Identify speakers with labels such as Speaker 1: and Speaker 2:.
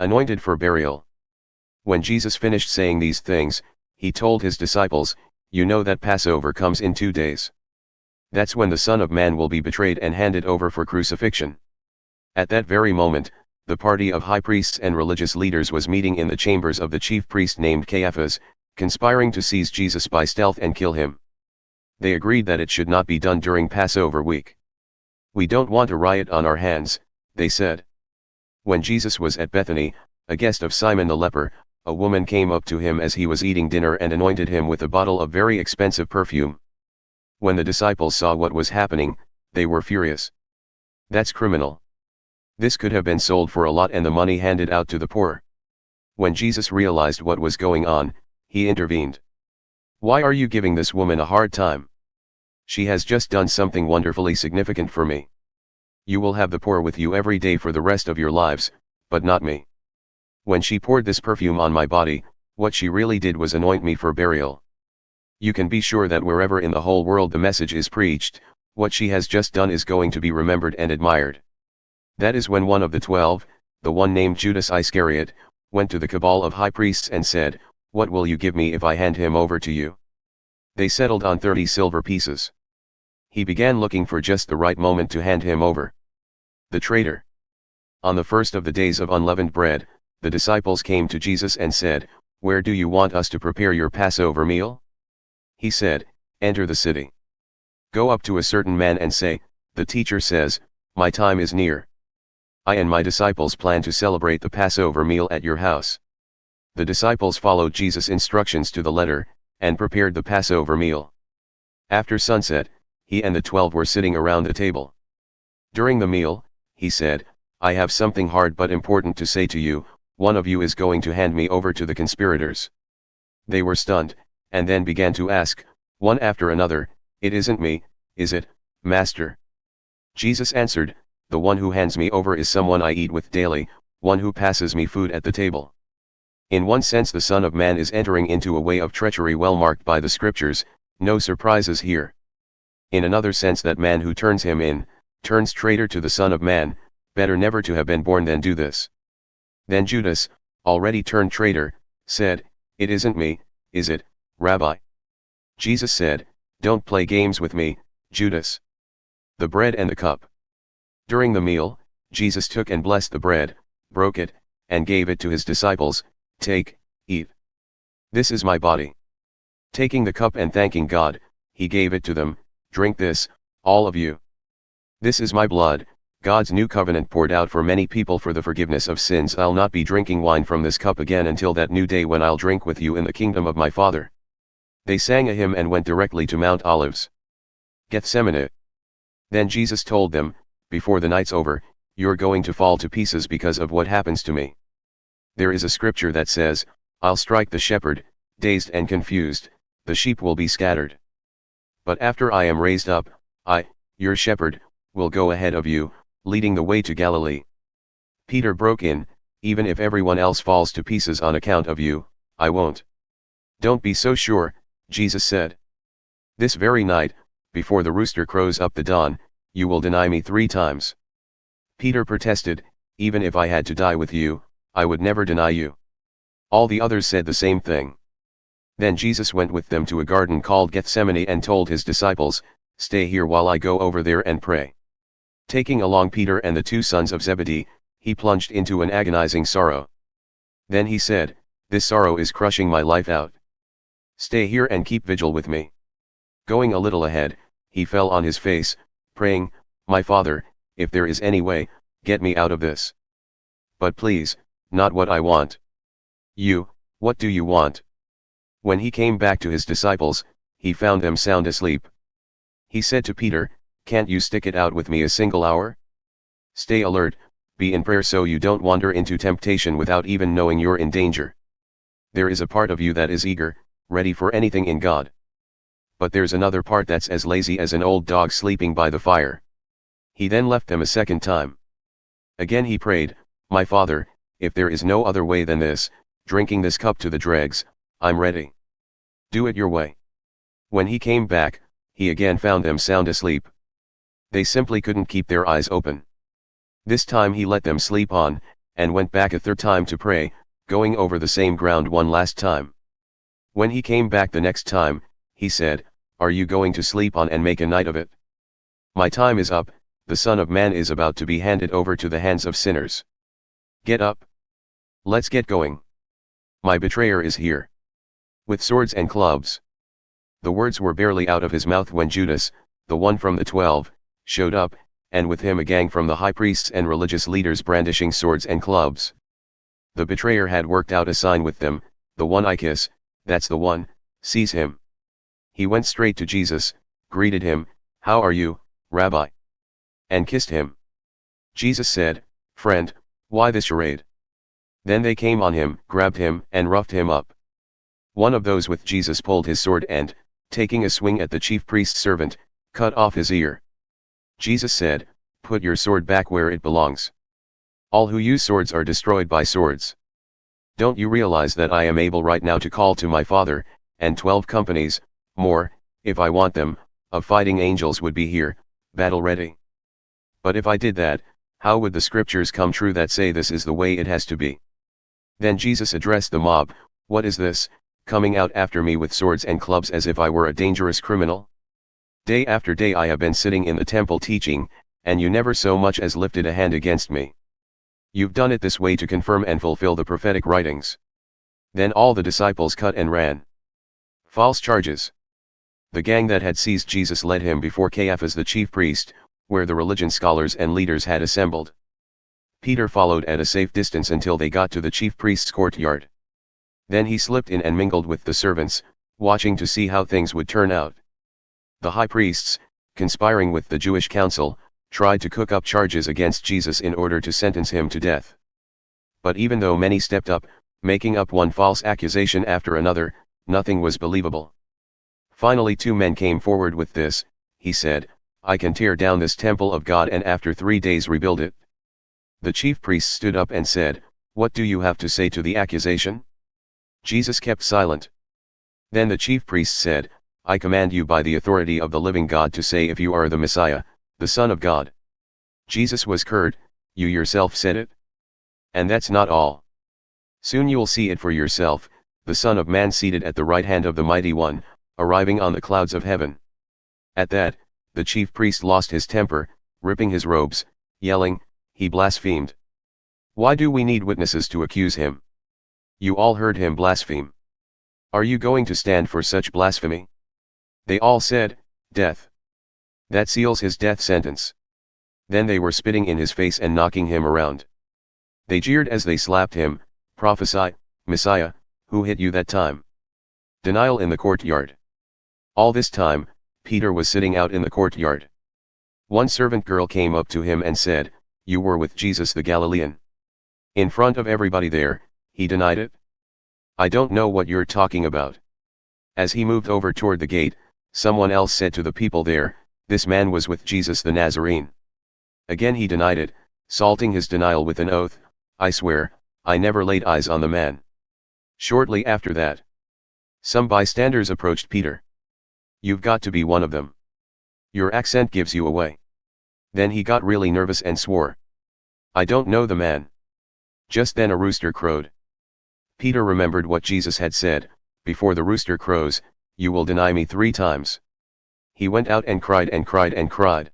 Speaker 1: Anointed for burial. When Jesus finished saying these things, he told his disciples, "You know that Passover comes in 2 days. That's when the Son of Man will be betrayed and handed over for crucifixion." At that very moment, the party of high priests and religious leaders was meeting in the chambers of the chief priest named Caiaphas, conspiring to seize Jesus by stealth and kill him. They agreed that it should not be done during Passover week. "We don't want a riot on our hands," they said. When Jesus was at Bethany, a guest of Simon the Leper, a woman came up to him as he was eating dinner and anointed him with a bottle of very expensive perfume. When the disciples saw what was happening, they were furious. "That's criminal. This could have been sold for a lot and the money handed out to the poor." When Jesus realized what was going on, he intervened. "Why are you giving this woman a hard time? She has just done something wonderfully significant for me. You will have the poor with you every day for the rest of your lives, but not me. When she poured this perfume on my body, what she really did was anoint me for burial. You can be sure that wherever in the whole world the message is preached, what she has just done is going to be remembered and admired." That is when one of the 12, the one named Judas Iscariot, went to the cabal of high priests and said, "What will you give me if I hand him over to you?" They settled on 30 silver pieces. He began looking for just the right moment to hand him over. The traitor. On the first of the days of unleavened bread, the disciples came to Jesus and said, "Where do you want us to prepare your Passover meal?" He said, "Enter the city. Go up to a certain man and say, 'The teacher says, my time is near. I and my disciples plan to celebrate the Passover meal at your house.'" The disciples followed Jesus' instructions to the letter, and prepared the Passover meal. After sunset, he and the 12 were sitting around the table. During the meal, he said, "I have something hard but important to say to you. One of you is going to hand me over to the conspirators." They were stunned, and then began to ask, one after another, "It isn't me, is it, Master?" Jesus answered, "The one who hands me over is someone I eat with daily, one who passes me food at the table." In one sense the Son of Man is entering into a way of treachery well marked by the Scriptures, no surprises here. In another sense that man who turns him in, turns traitor to the Son of Man, better never to have been born than do this. Then Judas, already turned traitor, said, "It isn't me, is it, Rabbi?" Jesus said, "Don't play games with me, Judas. The bread and the cup." During the meal, Jesus took and blessed the bread, broke it, and gave it to his disciples, "Take, eat. This is my body." Taking the cup and thanking God, he gave it to them, "Drink this, all of you. This is my blood, God's new covenant poured out for many people for the forgiveness of sins. I'll not be drinking wine from this cup again until that new day when I'll drink with you in the kingdom of my Father." They sang a hymn and went directly to Mount Olives. Gethsemane. Then Jesus told them, "Before the night's over, you're going to fall to pieces because of what happens to me. There is a scripture that says, 'I'll strike the shepherd, dazed and confused, the sheep will be scattered. But after I am raised up, I, your shepherd, will go ahead of you, leading the way to Galilee.'" Peter broke in, "Even if everyone else falls to pieces on account of you, I won't." "Don't be so sure," Jesus said. "This very night, before the rooster crows up the dawn, you will deny me 3 times. Peter protested, "Even if I had to die with you, I would never deny you." All the others said the same thing. Then Jesus went with them to a garden called Gethsemane and told his disciples, "Stay here while I go over there and pray." Taking along Peter and the 2 sons of Zebedee, he plunged into an agonizing sorrow. Then he said, "This sorrow is crushing my life out. Stay here and keep vigil with me." Going a little ahead, he fell on his face, praying, "My Father, if there is any way, get me out of this. But please, not what I want. What do you want?" When he came back to his disciples, he found them sound asleep. He said to Peter, "Can't you stick it out with me a single hour? Stay alert, be in prayer so you don't wander into temptation without even knowing you're in danger. There is a part of you that is eager, ready for anything in God. But there's another part that's as lazy as an old dog sleeping by the fire." He then left them a second time. Again he prayed, "My Father, if there is no other way than this, drinking this cup to the dregs, I'm ready. Do it your way." When he came back, he again found them sound asleep. They simply couldn't keep their eyes open. This time he let them sleep on, and went back a third time to pray, going over the same ground one last time. When he came back the next time, he said, "Are you going to sleep on and make a night of it? My time is up, the Son of Man is about to be handed over to the hands of sinners. Get up. Let's get going. My betrayer is here. With swords and clubs." The words were barely out of his mouth when Judas, the one from the 12, showed up, and with him a gang from the high priests and religious leaders brandishing swords and clubs. The betrayer had worked out a sign with them, "The one I kiss, that's the one, seize him." He went straight to Jesus, greeted him, "How are you, Rabbi?" and kissed him. Jesus said, "Friend, why this charade?" Then they came on him, grabbed him, and roughed him up. One of those with Jesus pulled his sword and, taking a swing at the chief priest's servant, cut off his ear. Jesus said, "Put your sword back where it belongs. All who use swords are destroyed by swords. Don't you realize that I am able right now to call to my Father, and 12 companies, more, if I want them, of fighting angels would be here, battle ready? But if I did that, how would the scriptures come true that say this is the way it has to be?" Then Jesus addressed the mob, "What is this, coming out after me with swords and clubs as if I were a dangerous criminal? Day after day I have been sitting in the temple teaching, and you never so much as lifted a hand against me. You've done it this way to confirm and fulfill the prophetic writings." Then all the disciples cut and ran. False charges. The gang that had seized Jesus led him before Caiaphas the chief priest, where the religion scholars and leaders had assembled. Peter followed at a safe distance until they got to the chief priest's courtyard. Then he slipped in and mingled with the servants, watching to see how things would turn out. The high priests, conspiring with the Jewish council, tried to cook up charges against Jesus in order to sentence him to death. But even though many stepped up, making up one false accusation after another, nothing was believable. Finally 2 men came forward with this. He said, "I can tear down this temple of God and after 3 days rebuild it." The chief priests stood up and said, "What do you have to say to the accusation?" Jesus kept silent. Then the chief priests said, "I command you by the authority of the living God to say if you are the Messiah, the Son of God." Jesus was curt, "You yourself said it. And that's not all. Soon you'll see it for yourself, the Son of Man seated at the right hand of the Mighty One, arriving on the clouds of heaven." At that, the chief priest lost his temper, ripping his robes, yelling, "He blasphemed. Why do we need witnesses to accuse him? You all heard him blaspheme. Are you going to stand for such blasphemy?" They all said, "Death. That seals his death sentence." Then they were spitting in his face and knocking him around. They jeered as they slapped him, "Prophesy, Messiah, who hit you that time?" Denial in the courtyard. All this time, Peter was sitting out in the courtyard. One servant girl came up to him and said, "You were with Jesus the Galilean." In front of everybody there, he denied it. "I don't know what you're talking about." As he moved over toward the gate, someone else said to the people there, "This man was with Jesus the Nazarene." Again he denied it, salting his denial with an oath, "I swear, I never laid eyes on the man." Shortly after that, some bystanders approached Peter. "You've got to be one of them. Your accent gives you away." Then he got really nervous and swore, "I don't know the man." Just then a rooster crowed. Peter remembered what Jesus had said, "Before the rooster crows, you will deny me 3 times." He went out and cried and cried and cried.